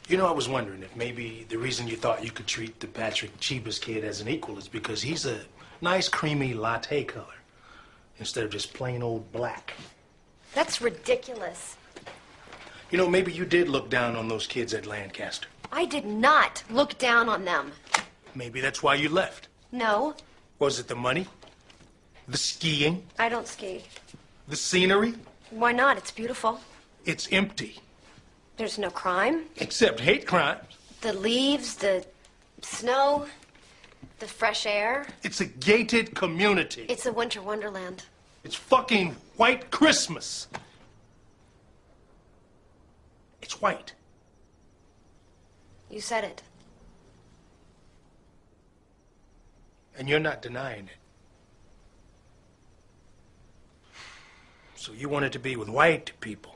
You know, I was wondering if maybe the reason you thought you could treat the Patrick Chibas kid as an equal is because he's a nice creamy latte color instead of just plain old black. That's ridiculous. You know, maybe you did look down on those kids at Lancaster. I did not look down on them. Maybe that's why you left. No. Was it the money? The skiing? I don't ski. The scenery? Why not? It's beautiful. It's empty. There's no crime. Except hate crimes. The leaves, the snow, the fresh air. It's a gated community. It's a winter wonderland. It's fucking white Christmas. It's white. You said it. And you're not denying it. So you wanted to be with white people.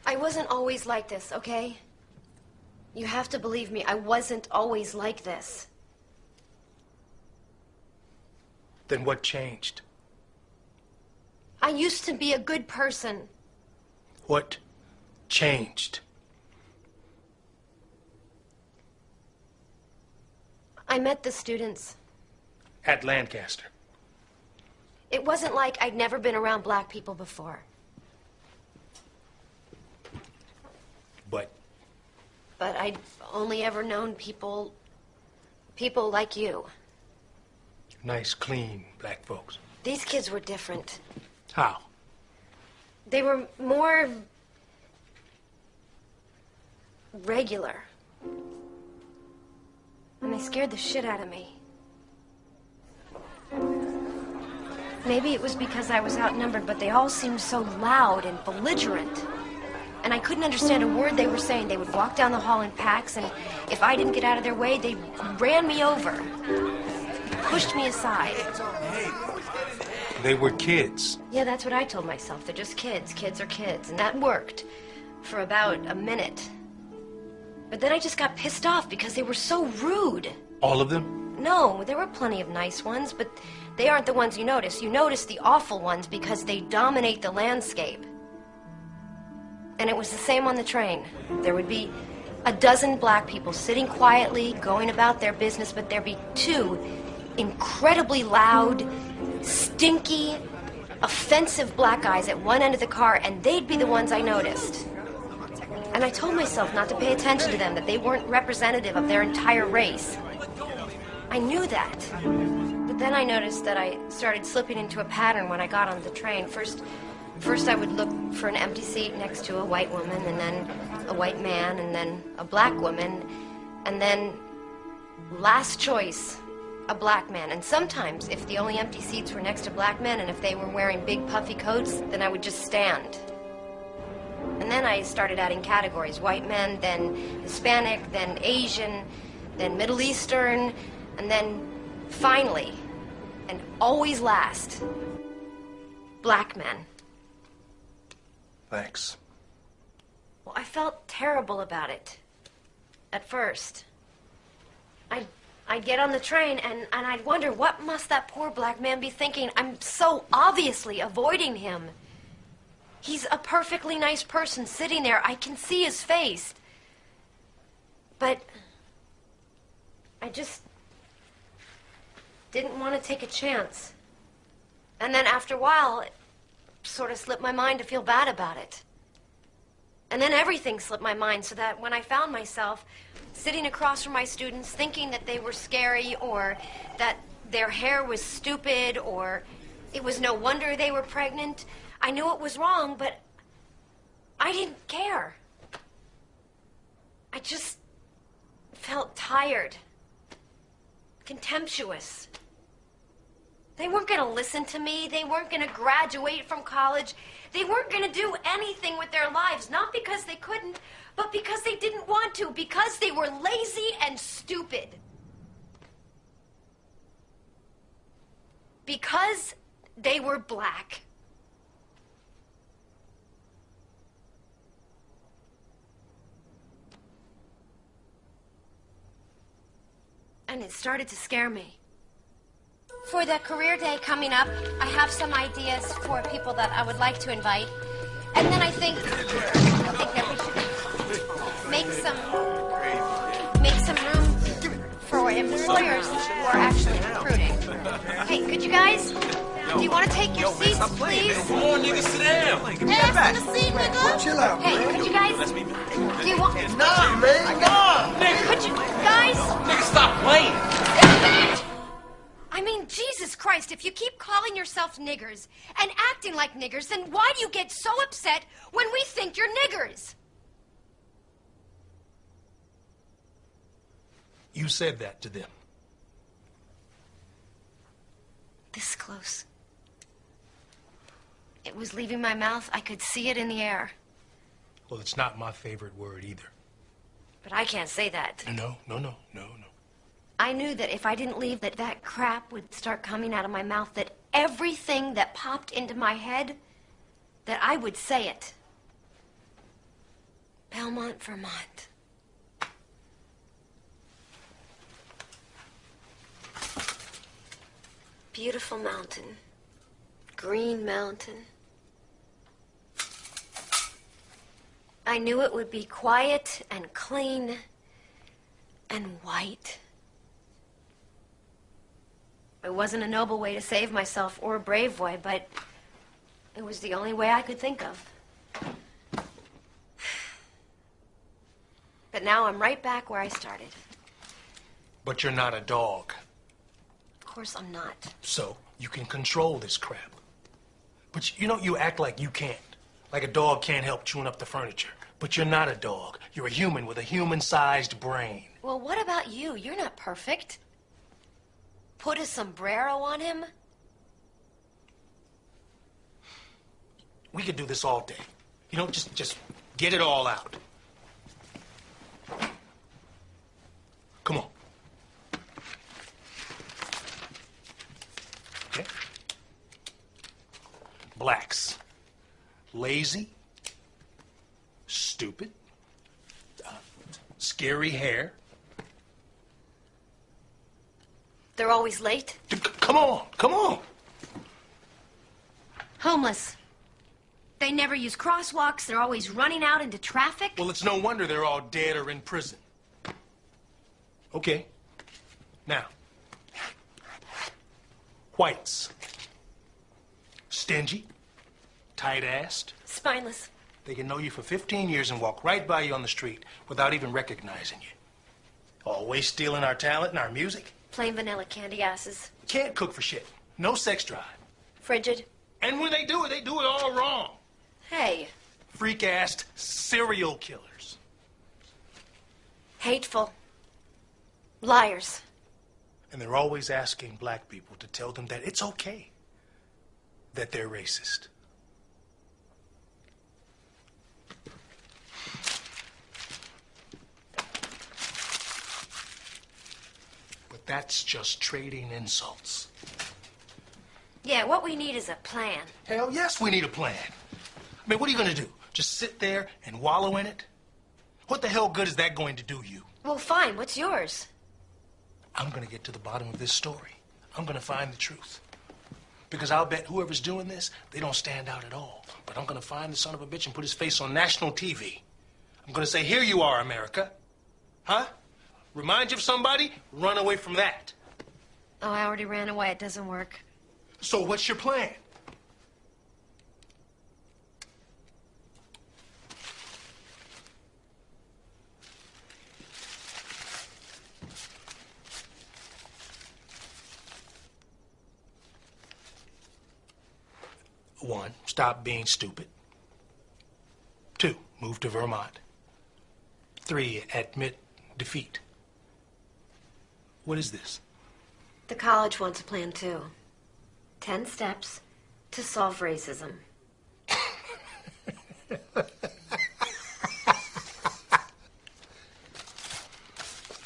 I wasn't always like this, okay? You have to believe me, I wasn't always like this. Then what changed? I used to be a good person. What changed? I met the students. At Lancaster. It wasn't like I'd never been around black people before. But I'd only ever known people like you. Nice, clean black folks. These kids were different. How? They were more regular. And they scared the shit out of me. Maybe it was because I was outnumbered, but they all seemed so loud and belligerent. And I couldn't understand a word they were saying. They would walk down the hall in packs, and if I didn't get out of their way, they ran me over, pushed me aside. They were kids. Yeah, that's what I told myself. They're just kids. Kids are kids. And that worked for about a minute. But then I just got pissed off because they were so rude. All of them? No, there were plenty of nice ones, but they aren't the ones you notice. You notice the awful ones because they dominate the landscape. And it was the same on the train. There would be a dozen black people sitting quietly, going about their business, but there'd be two incredibly loud, stinky, offensive black guys at one end of the car, and they'd be the ones I noticed. And I told myself not to pay attention to them, that they weren't representative of their entire race. I knew that. But then I noticed that I started slipping into a pattern when I got on the train. First I would look for an empty seat next to a white woman, and then a white man, and then a black woman, and then, last choice, a black man. And sometimes, if the only empty seats were next to black men, and if they were wearing big puffy coats, then I would just stand. And then I started adding categories. White men, then Hispanic, then Asian, then Middle Eastern, and then finally, and always last, black men. Thanks. Well, I felt terrible about it. At first. I'd get on the train and I'd wonder, what must that poor black man be thinking? I'm so obviously avoiding him. He's a perfectly nice person sitting there. I can see his face. But I just didn't want to take a chance. And then after a while, it sort of slipped my mind to feel bad about it. And then everything slipped my mind, so that when I found myself sitting across from my students thinking that they were scary, or that their hair was stupid, or it was no wonder they were pregnant, I knew it was wrong, but I didn't care. I just felt tired, contemptuous. They weren't going to listen to me. They weren't going to graduate from college. They weren't going to do anything with their lives, not because they couldn't, but because they didn't want to, because they were lazy and stupid. Because they were black. And it started to scare me. For the career day coming up, I have some ideas for people that I would like to invite. And then I think that we employers who are actually recruiting. Hey, could you guys? Do you want to take your seats, please? Come on, nigga, sit down. Ask for the seat, nigga. Chill out, Hey, man. could you guys? Do you want? Nah, man, nah. Could you guys? Nigga, stop playing. I mean, Jesus Christ, if you keep calling yourself niggers and acting like niggers, then why do you get so upset when we think you're niggers? You said that to them. This close. It was leaving my mouth. I could see it in the air. Well, it's not my favorite word either. But I can't say that. No. I knew that if I didn't leave, that crap would start coming out of my mouth, that everything that popped into my head, that I would say it. Belmont, Vermont. Beautiful mountain. Green mountain. I knew it would be quiet and clean and white. It wasn't a noble way to save myself or a brave way, but it was the only way I could think of. But now I'm right back where I started. But you're not a dog. Of course I'm not. So you can control this crap. But you act like you can't. Like a dog can't help chewing up the furniture. But you're not a dog. You're a human with a human-sized brain. Well, what about you? You're not perfect. Put a sombrero on him? We could do this all day. Just get it all out. Come on. Okay. Blacks. Lazy. Stupid. Scary hair. They're always late. Come on. Homeless. They never use crosswalks. They're always running out into traffic. Well, it's no wonder they're all dead or in prison. Okay. Now. Whites. Stingy. Tight-assed. Spineless. They can know you for 15 years and walk right by you on the street without even recognizing you. Always stealing our talent and our music. Plain vanilla candy asses. Can't cook for shit. No sex drive. Frigid. And when they do it all wrong. Hey. Freak-assed serial killers. Hateful. Liars. And they're always asking black people to tell them that it's okay that they're racist. But that's just trading insults. Yeah, what we need is a plan. Hell yes, we need a plan. I mean, what are you going to do? Just sit there and wallow in it? What the hell good is that going to do you? Well, fine. What's yours? I'm going to get to the bottom of this story. I'm going to find the truth. Because I'll bet whoever's doing this, they don't stand out at all. But I'm going to find the son of a bitch and put his face on national TV. I'm going to say, here you are, America. Huh? Remind you of somebody? Run away from that. Oh, I already ran away. It doesn't work. So what's your plan? One, stop being stupid. 2, move to Vermont. 3, admit defeat. What is this? The college wants a plan, too. 10 steps to solve racism.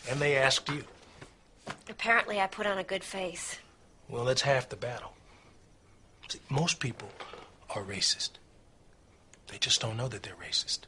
And they asked you. Apparently, I put on a good face. Well, that's half the battle. See, most people are racist. They just don't know that they're racist.